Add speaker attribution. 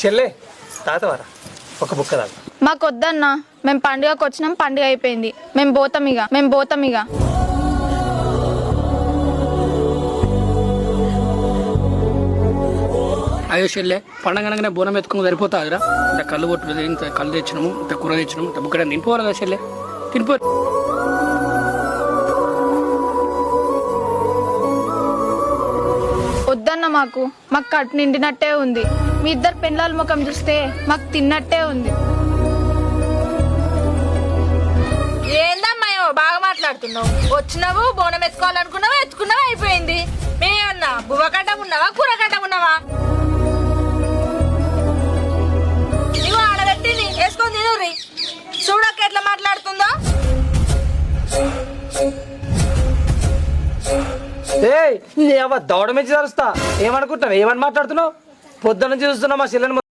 Speaker 1: చెల్లే తాతవారా ఒక బుక్క తాగు.
Speaker 2: మాకు వద్దన్నా, మేము పండుగకు వచ్చినాం, పండుగ అయిపోయింది, మేము పోతాం ఇక.
Speaker 3: అయ్యో చెల్లె, పండగనగానే బోనం ఎత్తుకుని సరిపోతాదిరా. ఇంత కళ్ళు కొట్టు, ఇంత కళ్ళు తెచ్చినాము, ఇంత కూర తెచ్చినాము, ఇంత బుక్కడ తినిపోవాలి కదా చెల్లె, తినిపో.
Speaker 2: వద్దన్న, మాకు కట్టు నిండినట్టే ఉంది. మీ ఇద్దరు పెళ్ళాల ముఖం చూస్తే మాకు తిన్నట్టే ఉంది.
Speaker 4: ఏందమ్మాయో బాగా మాట్లాడుతున్నావు. వచ్చినావు బోనం ఎత్తుకోవాలనుకున్నావా, ఎత్తుకున్నావా, అయిపోయింది. మేమన్నా బువ్వకట్ట ఉన్నావా, కూరకట్ట ఉన్నావా? నువ్వు ఆడబెట్టింది వేసుకొని తినుర్రి. చూడక్క ఎట్లా మాట్లాడుతుందో.
Speaker 1: ఏయ్ నీ అవ్వ దౌడ మెచ్చి తరుస్తా. ఏమనుకుంటున్నావు, ఏమని మాట్లాడుతున్నావు? పొద్దున్న నుంచి చూస్తున్నా మా చెల్లెని